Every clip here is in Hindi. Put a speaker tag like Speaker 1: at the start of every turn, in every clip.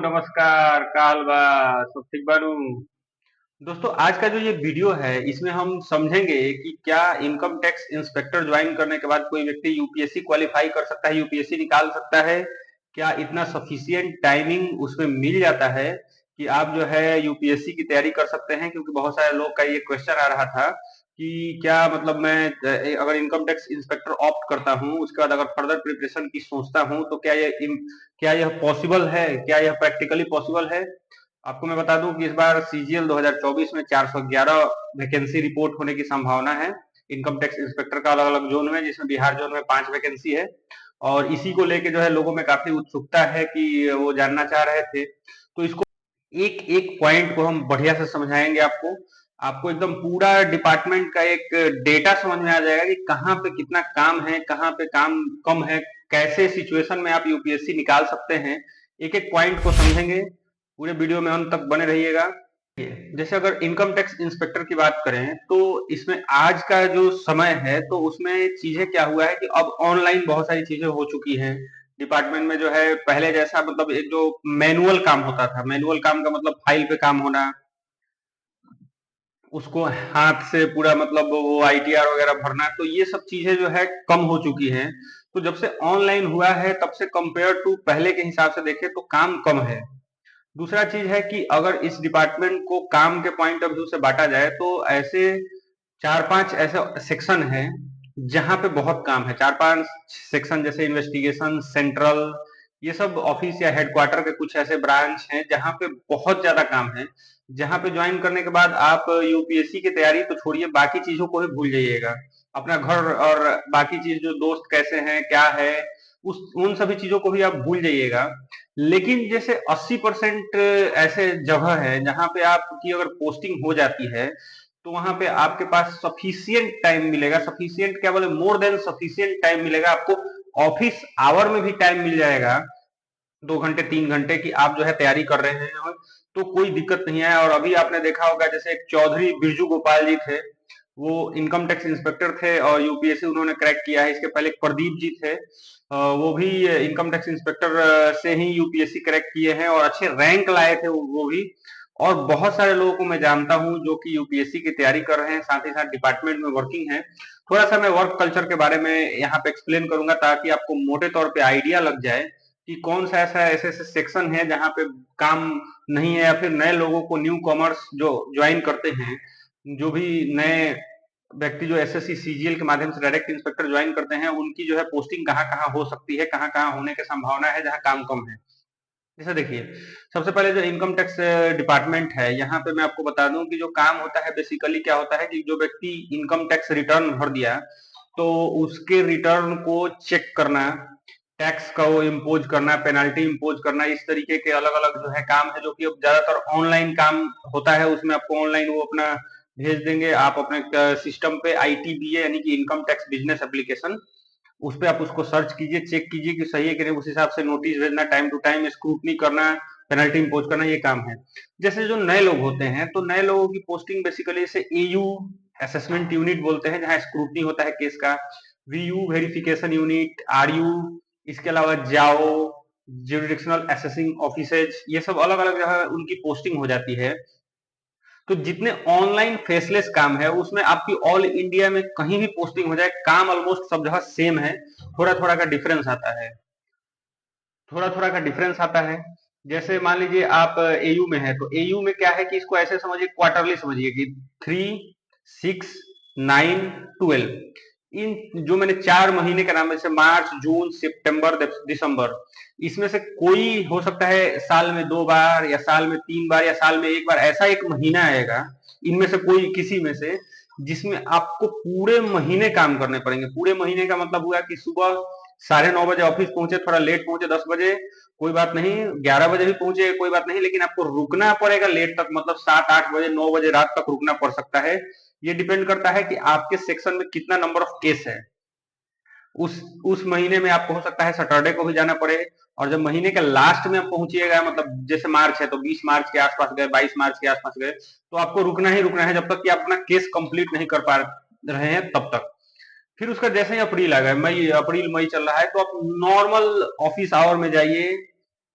Speaker 1: नमस्कार, काल बा, सब ठीक बानू। दोस्तों, आज का जो ये वीडियो है, इसमें हम समझेंगे कि क्या इनकम टैक्स इंस्पेक्टर ज्वाइन करने के बाद कोई व्यक्ति यूपीएससी क्वालिफाई कर सकता है, यूपीएससी निकाल सकता है। क्या इतना सफिशियंट टाइमिंग उसमें मिल जाता है कि आप जो है यूपीएससी की तैयारी कर सकते हैं। क्योंकि बहुत सारे लोग का ये क्वेश्चन आ रहा था कि क्या मतलब मैं अगर इनकम टैक्स इंस्पेक्टर ऑप्ट करता हूँ, उसके बाद अगर फर्दर प्रिपरेशन की सोचता हूँ, तो क्या यह पॉसिबल है, क्या यह प्रैक्टिकली पॉसिबल है। आपको मैं बता दूं कि इस बार सीजीएल 2024 में 411 वैकेंसी रिपोर्ट होने की संभावना है इनकम टैक्स इंस्पेक्टर का, अलग अलग जोन में, जिसमें बिहार जोन में 5 वैकेंसी है। और इसी को लेके जो है लोगों में काफी उत्सुकता है कि वो जानना चाह रहे थे। तो इसको एक एक पॉइंट को हम बढ़िया से समझाएंगे आपको। आपको एकदम पूरा डिपार्टमेंट का एक डेटा समझ में आ जाएगा कि कहाँ पे कितना काम है, कहाँ पे काम कम है, कैसे सिचुएशन में आप यूपीएससी निकाल सकते हैं। एक एक पॉइंट को समझेंगे। पूरे वीडियो में अंत तक बने रहिएगा। जैसे अगर इनकम टैक्स इंस्पेक्टर की बात करें, तो इसमें आज का जो समय है, तो उसमें चीजें क्या हुआ है कि अब ऑनलाइन बहुत सारी चीजें हो चुकी हैं। डिपार्टमेंट में जो है पहले जैसा मतलब एक जो मैनुअल काम होता था, मैनुअल काम का मतलब फाइल पे काम होना, उसको हाथ से पूरा मतलब वो आईटीआर वगैरह भरना, तो ये सब चीजें जो है कम हो चुकी हैं। तो जब से ऑनलाइन हुआ है, तब से कंपेयर टू पहले के हिसाब से देखें तो काम कम है। दूसरा चीज है कि अगर इस डिपार्टमेंट को काम के पॉइंट ऑफ व्यू से बांटा जाए, तो ऐसे 4-5 ऐसे सेक्शन हैं जहां पे बहुत काम है। 4-5 सेक्शन जैसे इन्वेस्टिगेशन, सेंट्रल, ये सब ऑफिस या हेडक्वार्टर के कुछ ऐसे ब्रांच हैं जहां पे बहुत ज्यादा काम है। जहां पे ज्वाइन करने के बाद आप यूपीएससी की तैयारी तो छोड़िए, बाकी चीजों को भी भूल जाइएगा। अपना घर और बाकी चीज, जो दोस्त कैसे हैं, क्या है, उस उन सभी चीजों को भी आप भूल जाइएगा। लेकिन जैसे 80% ऐसे जगह है जहां पे आपकी अगर पोस्टिंग हो जाती है, तो वहां पे आपके पास सफिशियंट टाइम मिलेगा। सफिशियंट क्या बोले, मोर देन सफिशियंट टाइम मिलेगा आपको। ऑफिस आवर में भी टाइम मिल जाएगा, 2 घंटे 3 घंटे की आप जो है तैयारी कर रहे हैं, तो कोई दिक्कत नहीं है। और अभी आपने देखा होगा, जैसे एक चौधरी बिरजू गोपाल जी थे, वो इनकम टैक्स इंस्पेक्टर थे और यूपीएससी उन्होंने क्रैक किया है। इसके पहले एक प्रदीप जी थे, वो भी इनकम टैक्स इंस्पेक्टर से ही यूपीएससी क्रैक किए हैं और अच्छे रैंक लाए थे वो भी। और बहुत सारे लोगों को मैं जानता हूं जो कि यूपीएससी की तैयारी कर रहे हैं, साथ ही साथ डिपार्टमेंट में वर्किंग है। थोड़ा सा मैं वर्क कल्चर के बारे में यहाँ पे एक्सप्लेन करूंगा, ताकि आपको मोटे तौर पे आइडिया लग जाए कि कौन सा ऐसा ऐसे ऐसे सेक्शन है जहाँ पे काम नहीं है, या फिर नए लोगों को, न्यू कॉमर्स जो ज्वाइन करते हैं, जो भी नए व्यक्ति जो एसएससी सीजीएल के माध्यम से डायरेक्ट इंस्पेक्टर ज्वाइन करते हैं, उनकी जो है पोस्टिंग कहाँ कहाँ हो सकती है, कहाँ कहाँ होने की संभावना है जहाँ काम कम है। जैसे देखिए, सबसे पहले जो इनकम टैक्स डिपार्टमेंट है, यहाँ पे मैं आपको बता दूं कि जो काम होता है बेसिकली क्या होता है कि जो व्यक्ति इनकम टैक्स रिटर्न भर दिया, तो उसके रिटर्न को चेक करना, टैक्स का वो इम्पोज करना, पेनाल्टी इम्पोज करना, इस तरीके के अलग अलग जो है काम है, जो कि अब ज्यादातर ऑनलाइन काम होता है। उसमें आपको ऑनलाइन वो अपना भेज देंगे, आप अपने सिस्टम पे आईटीबीए यानी कि इनकम टैक्स बिजनेस एप्लीकेशन, उस पे आप उसको सर्च कीजिए, चेक कीजिए कि सही है कि नहीं। उस हिसाब से नोटिस भेजना, टाइम टू टाइम स्क्रूटनी करना, पेनल्टी इम्पोज करना, ये काम है। जैसे जो नए लोग होते हैं, तो नए लोगों की पोस्टिंग बेसिकली से एयू असेसमेंट यूनिट बोलते हैं, जहां स्क्रूटनी होता है केस का। वीयू वेरिफिकेशन यूनिट, आरयू, इसके अलावा जाओ, जुरिडिक्शनल असेसिंग ऑफिसेज, ये सब अलग अलग जगह उनकी पोस्टिंग हो जाती है। तो जितने ऑनलाइन फेसलेस काम है, उसमें आपकी ऑल इंडिया में कहीं भी पोस्टिंग हो जाए, काम ऑलमोस्ट सब जगह सेम है। थोड़ा थोड़ा का डिफरेंस आता है, थोड़ा थोड़ा का डिफरेंस आता है। जैसे मान लीजिए आप एयू में है, तो एयू में क्या है कि इसको ऐसे समझिए, क्वार्टरली समझिए कि 3, 6, 9, 12, इन जो मैंने 4 महीने का नाम है, जैसे मार्च, जून, सितंबर, दिसंबर, इसमें से कोई हो सकता है साल में 2 बार, या साल में 3 बार, या साल में 1 बार, ऐसा एक महीना आएगा इनमें से कोई किसी में से, जिसमें आपको पूरे महीने काम करने पड़ेंगे। पूरे महीने का मतलब हुआ कि सुबह 9:30 बजे ऑफिस पहुंचे, थोड़ा लेट पहुंचे, 10 बजे, कोई बात नहीं, 11 बजे भी पहुंचे, कोई बात नहीं, लेकिन आपको रुकना पड़ेगा लेट तक, मतलब 7-8 बजे, 9 बजे रात तक रुकना पड़ सकता है। ये डिपेंड करता है कि आपके सेक्शन में कितना नंबर ऑफ केस है। उस महीने में आपको हो सकता है सैटरडे को भी जाना पड़े। और जब महीने के लास्ट में आप पहुंचिएगा, मतलब जैसे मार्च है तो 20 मार्च के आसपास गए, 22 मार्च के आसपास गए, तो आपको रुकना ही रुकना है जब तक कि आप अपना केस कंप्लीट नहीं कर पा रहे हैं, तब तक। फिर उसका जैसे ही अप्रैल आ गया, मई, अप्रैल मई चल रहा है, तो आप नॉर्मल ऑफिस आवर में जाइए,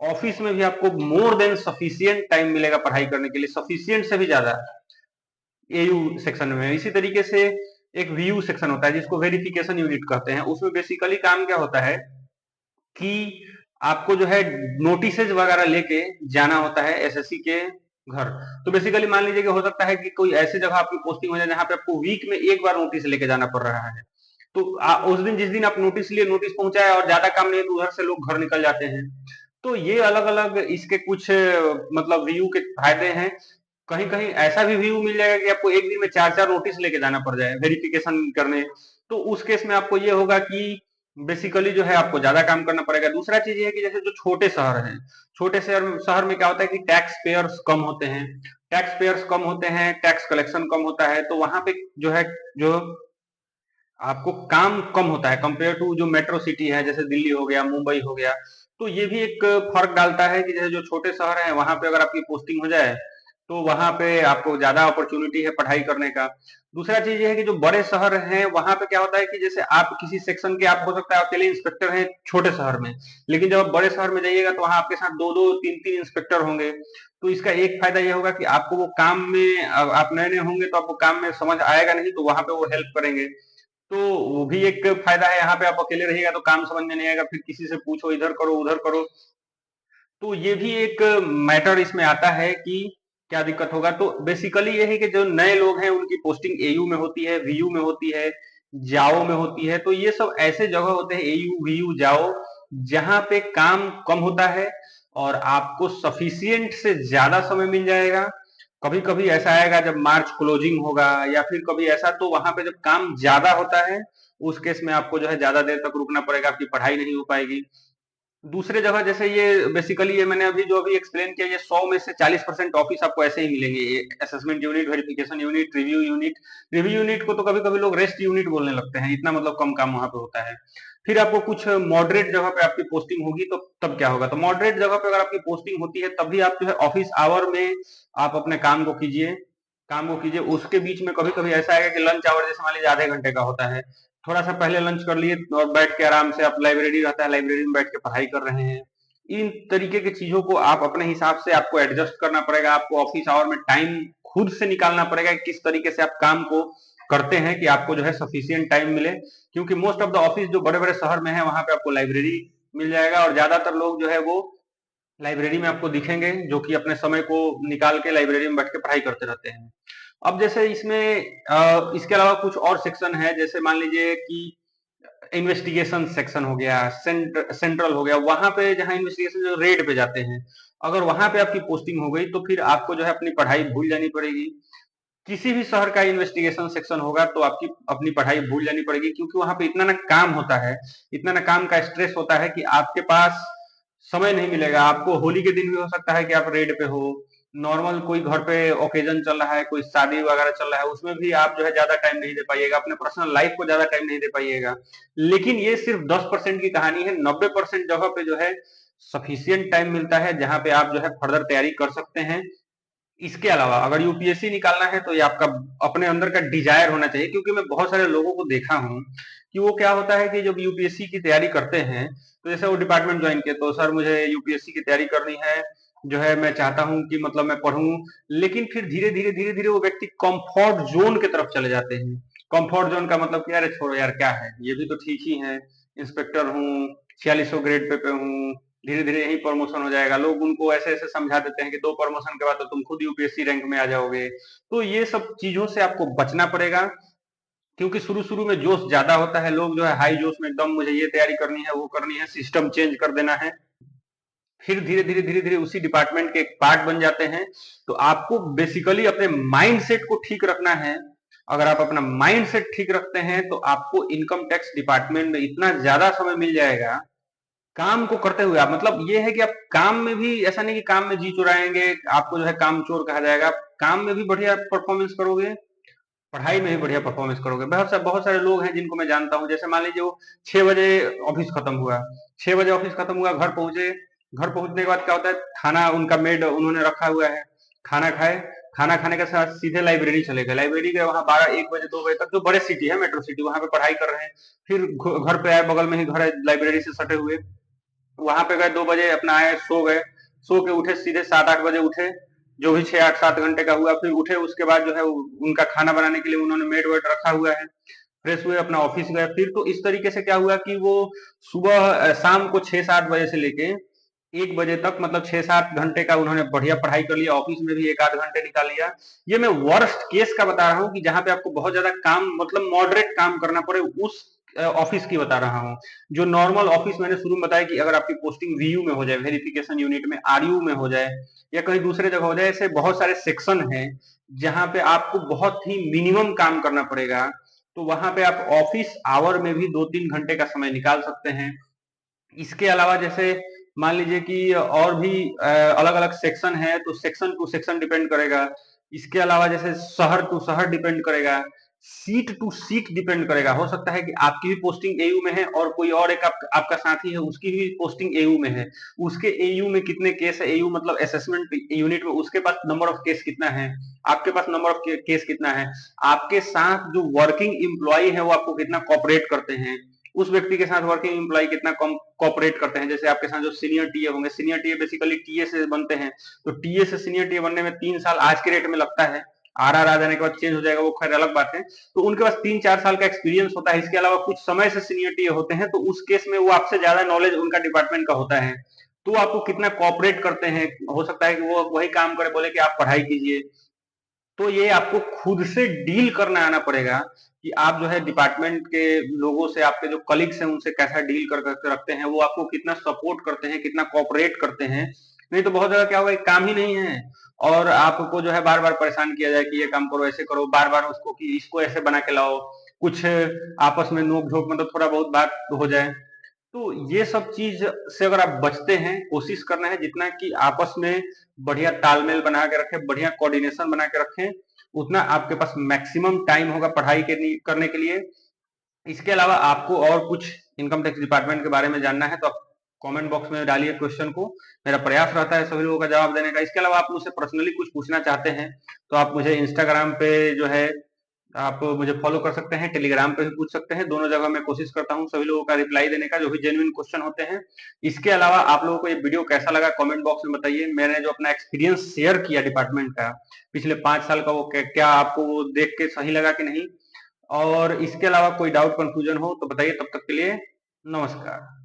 Speaker 1: ऑफिस में भी आपको मोर देन सफिशियंट टाइम मिलेगा पढ़ाई करने के लिए, सफिशियंट से भी ज्यादा एयू सेक्शन में। इसी तरीके से एक वीयू सेक्शन होता है जिसको वेरिफिकेशन यूनिट कहते हैं। उसमें बेसिकली काम क्या होता है कि आपको जो है नोटिसेज वगैरह लेके जाना होता है एसएससी के घर। तो बेसिकली मान लीजिए कि हो सकता है कि कोई ऐसी जगह आपकी पोस्टिंग हो जाए जहां पे आपको वीक में एक बार नोटिस लेके जाना पड़ रहा है। तो उस दिन जिस दिन आप नोटिस लिए, नोटिस पहुंचा है और ज्यादा काम नहीं है, तो उधर से लोग घर निकल जाते हैं। तो ये अलग अलग इसके कुछ मतलब व्यू के फायदे हैं। कहीं कहीं ऐसा भी व्यू मिल जाएगा कि आपको एक दिन में चार चार नोटिस लेके जाना पड़ जाए वेरिफिकेशन करने। तो उस केस में आपको ये होगा कि बेसिकली जो है आपको ज्यादा काम करना पड़ेगा। दूसरा चीज ये है कि जैसे जो छोटे शहर हैं, छोटे शहर शहर में क्या होता है कि टैक्स पेयर्स कम होते हैं, टैक्स पेयर्स कम होते हैं, टैक्स कलेक्शन कम होता है, तो वहां पे जो है जो आपको काम कम होता है कंपेयर टू जो मेट्रो सिटी है जैसे दिल्ली हो गया, मुंबई हो गया। तो ये भी एक फर्क डालता है कि जैसे जो छोटे शहर हैं वहां पे अगर आपकी पोस्टिंग हो जाए तो वहां पे आपको ज्यादा अपॉर्चुनिटी है पढ़ाई करने का। दूसरा चीज ये है कि जो बड़े शहर हैं वहां पे क्या होता है कि जैसे आप किसी सेक्शन के, आप हो सकता है अकेले इंस्पेक्टर हैं छोटे शहर में, लेकिन जब आप बड़े शहर में जाइएगा तो वहां आपके साथ दो दो तीन तीन इंस्पेक्टर होंगे। तो इसका एक फायदा ये होगा कि आपको वो काम में, आप नए नए होंगे तो आपको काम में समझ आएगा नहीं, तो वहां पे वो हेल्प करेंगे। तो वो भी एक फायदा है। यहाँ पे आप अकेले रहिएगा तो काम समझ में नहीं आएगा, फिर किसी से पूछो, इधर करो उधर करो। तो ये भी एक मैटर इसमें आता है कि क्या दिक्कत होगा। तो बेसिकली ये है कि जो नए लोग हैं उनकी पोस्टिंग एयू में होती है, वीयू में होती है, जाओ में होती है। तो ये सब ऐसे जगह होते हैं एयू वीयू जाओ जहां पे काम कम होता है और आपको सफिशियंट से ज्यादा समय मिल जाएगा। कभी कभी ऐसा आएगा जब मार्च क्लोजिंग होगा या फिर कभी ऐसा, तो वहां पे जब काम ज्यादा होता है उस केस में आपको जो है ज्यादा देर तक रुकना पड़ेगा, आपकी पढ़ाई नहीं हो पाएगी। दूसरे जगह जैसे ये बेसिकली ये मैंने अभी जो अभी एक्सप्लेन किया, ये 100 में से 40% ऑफिस आपको ऐसे ही मिलेंगे, ये assessment unit, verification unit, review unit. Review unit को तो कभी कभी लोग रेस्ट यूनिट बोलने लगते हैं, इतना मतलब कम काम वहां पे होता है। फिर आपको कुछ मॉडरेट जगह पे आपकी पोस्टिंग होगी तो तब क्या होगा, तो मॉडरेट जगह पे अगर आपकी पोस्टिंग होती है तब भी आप जो है ऑफिस आवर में आप अपने काम को कीजिए, काम को कीजिए। उसके बीच में कभी कभी ऐसा आएगा कि लंच आवर जैसे मान लीजिए आधे घंटे का होता है, थोड़ा सा पहले लंच कर लिए और बैठ के आराम से, आप लाइब्रेरी रहता है लाइब्रेरी में बैठ के पढ़ाई कर रहे हैं। इन तरीके की चीजों को आप अपने हिसाब से आपको एडजस्ट करना पड़ेगा। आपको ऑफिस आवर में टाइम खुद से निकालना पड़ेगा कि किस तरीके से आप काम को करते हैं कि आपको जो है सफिशियंट टाइम मिले। क्योंकि मोस्ट ऑफ द ऑफिस जो बड़े बड़े शहर में है वहां पे आपको लाइब्रेरी मिल जाएगा और ज्यादातर लोग जो है वो लाइब्रेरी में आपको दिखेंगे जो कि अपने समय को निकाल के लाइब्रेरी में बैठ के पढ़ाई करते रहते हैं। अब जैसे इसमें इसके अलावा कुछ और सेक्शन है, जैसे मान लीजिए कि इन्वेस्टिगेशन सेक्शन हो गया, सेंट्रल हो गया। वहां पे जहां इन्वेस्टिगेशन जो रेड पे जाते हैं, अगर वहां पे आपकी पोस्टिंग हो गई तो फिर आपको जो है अपनी पढ़ाई भूल जानी पड़ेगी। किसी भी शहर का इन्वेस्टिगेशन सेक्शन होगा तो आपकी अपनी पढ़ाई भूल जानी पड़ेगी, क्योंकि वहां पे इतना ना काम होता है, इतना ना काम का स्ट्रेस होता है कि आपके पास समय नहीं मिलेगा। आपको होली के दिन भी हो सकता है कि आप रेड पे हो, नॉर्मल कोई घर पे ओकेजन चल रहा है, कोई शादी वगैरह चल रहा है, उसमें भी आप जो है ज्यादा टाइम नहीं दे पाइएगा, अपने पर्सनल लाइफ को ज्यादा टाइम नहीं दे पाइएगा। लेकिन ये सिर्फ 10% की कहानी है। 90% जगह पे जो है सफिशियंट टाइम मिलता है जहां पे आप जो है फर्दर तैयारी कर सकते हैं। इसके अलावा अगर यूपीएससी निकालना है तो ये आपका अपने अंदर का डिजायर होना चाहिए, क्योंकि मैं बहुत सारे लोगों को देखा हूं कि वो क्या होता है कि जब यूपीएससी की तैयारी करते हैं तो जैसे वो डिपार्टमेंट ज्वाइन किए तो सर मुझे यूपीएससी की तैयारी करनी है, जो है मैं चाहता हूं कि मतलब मैं पढ़ूं। लेकिन फिर धीरे धीरे वो व्यक्ति कंफर्ट जोन की तरफ चले जाते हैं। कंफर्ट जोन का मतलब कि अरे छोड़ो यार क्या है, ये भी तो ठीक ही है, इंस्पेक्टर हूँ, 4600 ग्रेड पे हूँ, धीरे धीरे यही प्रमोशन हो जाएगा। लोग उनको ऐसे ऐसे समझा देते हैं कि 2 प्रमोशन के बाद तो तुम खुद यूपीएससी रैंक में आ जाओगे। तो ये सब चीजों से आपको बचना पड़ेगा, क्योंकि शुरू शुरू में जोश ज्यादा होता है, लोग जो है हाई जोश में एकदम मुझे ये तैयारी करनी है, वो करनी है, सिस्टम चेंज कर देना है। फिर धीरे धीरे उसी डिपार्टमेंट के एक पार्ट बन जाते हैं। तो आपको बेसिकली अपने माइंड सेट को ठीक रखना है। अगर आप अपना माइंड सेट ठीक रखते हैं तो आपको इनकम टैक्स डिपार्टमेंट में इतना ज्यादा समय मिल जाएगा काम को करते हुए। आप मतलब ये है कि आप काम में भी ऐसा नहीं कि काम में जी चुराएंगे, आपको जो है काम चोर कहा जाएगा। आप काम में भी बढ़िया परफॉर्मेंस करोगे, पढ़ाई में भी बढ़िया परफॉर्मेंस करोगे। बहुत सारे लोग हैं जिनको मैं जानता हूँ, जैसे मान लीजिए वो 6 बजे ऑफिस खत्म हुआ, 6 बजे ऑफिस खत्म हुआ, घर पहुंचे, घर पहुंचने के बाद क्या होता है, खाना उनका मेड उन्होंने रखा हुआ है, खाना खाए, खाना खाने के साथ सीधे लाइब्रेरी चले गए, लाइब्रेरी गए, वहां 12 1 बजे 2 बजे तक, जो बड़े सिटी है मेट्रो सिटी, वहां पे पढ़ाई कर रहे हैं। फिर घर पे आए, बगल में ही घर है लाइब्रेरी से सटे हुए, वहां पे गए 2 बजे, अपना आए, सो गए, सो के उठे सीधे 7-8 बजे उठे, जो भी 6-8-7 घंटे का हुआ, फिर उठे, उसके बाद जो है उनका खाना बनाने के लिए उन्होंने मेड वेड रखा हुआ है, फ्रेश हुए, अपना ऑफिस गए। फिर तो इस तरीके से क्या हुआ कि वो सुबह शाम को 6-7 बजे से लेके 1 बजे तक, मतलब 6-7 घंटे का उन्होंने बढ़िया पढ़ाई कर लिया, ऑफिस में भी 1 आध घंटे निकाल लिया। ये मैं वर्स्ट केस का बता रहा हूँ कि जहां पे आपको बहुत ज्यादा काम, मतलब मॉडरेट काम करना पड़े, उस ऑफिस की बता रहा हूँ। जो नॉर्मल ऑफिस मैंने शुरू में बताया कि अगर आपकी पोस्टिंग वीयू में हो जाए, वेरिफिकेशन यूनिट में, आरयू में हो जाए, या कहीं दूसरे जगह हो जाए, ऐसे बहुत सारे सेक्शन हैं जहां पे आपको बहुत ही मिनिमम काम करना पड़ेगा, तो वहां पे आप ऑफिस आवर में भी 2-3 घंटे का समय निकाल सकते हैं। इसके अलावा जैसे मान लीजिए कि और भी अलग अलग सेक्शन है, तो सेक्शन टू सेक्शन डिपेंड करेगा। इसके अलावा जैसे शहर टू शहर डिपेंड करेगा, सीट टू सीट डिपेंड करेगा। हो सकता है कि आपकी भी पोस्टिंग एयू में है और कोई और एक आपका साथी है, उसकी भी पोस्टिंग एयू में है, उसके एयू में कितने केस है, एयू मतलब असेसमेंट यूनिट में, उसके पास नंबर ऑफ केस कितना है, आपके पास नंबर ऑफ केस कितना है, आपके साथ जो वर्किंग एम्प्लॉय है वो आपको कितना कॉपरेट करते हैं, उस व्यक्ति के साथ वर्किंग एम्प्लॉय कितना कम कॉपरेट करते हैं। जैसे आपके साथ जो सीनियर टीए होंगे, सीनियर टीए बेसिकली टीए से बनते हैं, तो टीए से सीनियर टीए बनने में 3 साल आज के रेट में लगता है। आरआर आ जाने के बाद चेंज हो जाएगा, वो खैर अलग बात है। तो उनके पास 3-4 साल का एक्सपीरियंस होता है। इसके अलावा कुछ समय से सीनियर टीए होते हैं, तो उस केस में वो आपसे ज्यादा नॉलेज उनका डिपार्टमेंट का होता है, तो आपको कितना कॉपरेट करते हैं। हो सकता है कि वो वही काम करे, बोले कि आप पढ़ाई कीजिए, तो ये आपको खुद से डील करना आना पड़ेगा कि आप जो है डिपार्टमेंट के लोगों से, आपके जो कलीग्स हैं उनसे कैसा डील कर रखते हैं, वो आपको कितना सपोर्ट करते हैं, कितना कोऑपरेट करते हैं। नहीं तो बहुत जगह क्या होगा, काम ही नहीं है और आपको जो है बार बार परेशान किया जाए कि ये काम करो, ऐसे करो, बार बार उसको कि इसको ऐसे बना के लाओ, कुछ आपस में नोक झोंक, मतलब थोड़ा बहुत बात हो जाए। तो ये सब चीज से अगर आप बचते हैं, कोशिश करना है जितना कि आपस में बढ़िया तालमेल बना के रखें, बढ़िया कोऑर्डिनेशन बना के रखें, उतना आपके पास मैक्सिमम टाइम होगा पढ़ाई करने के लिए। इसके अलावा आपको और कुछ इनकम टैक्स डिपार्टमेंट के बारे में जानना है तो आप कमेंट बॉक्स में डालिए क्वेश्चन को, मेरा प्रयास रहता है सभी लोगों का जवाब देने का। इसके अलावा आप मुझसे पर्सनली कुछ पूछना चाहते हैं तो आप मुझे इंस्टाग्राम पे जो है आप मुझे फॉलो कर सकते हैं, टेलीग्राम पे भी पूछ सकते हैं। दोनों जगह मैं कोशिश करता हूँ सभी लोगों का रिप्लाई देने का, जो भी जेन्युइन क्वेश्चन होते हैं। इसके अलावा आप लोगों को ये वीडियो कैसा लगा कमेंट बॉक्स में बताइए। मैंने जो अपना एक्सपीरियंस शेयर किया डिपार्टमेंट का पिछले 5 साल का, वो क्या आपको वो देख के सही लगा कि नहीं, और इसके अलावा कोई डाउट कंफ्यूजन हो तो बताइए। तब तक के लिए नमस्कार।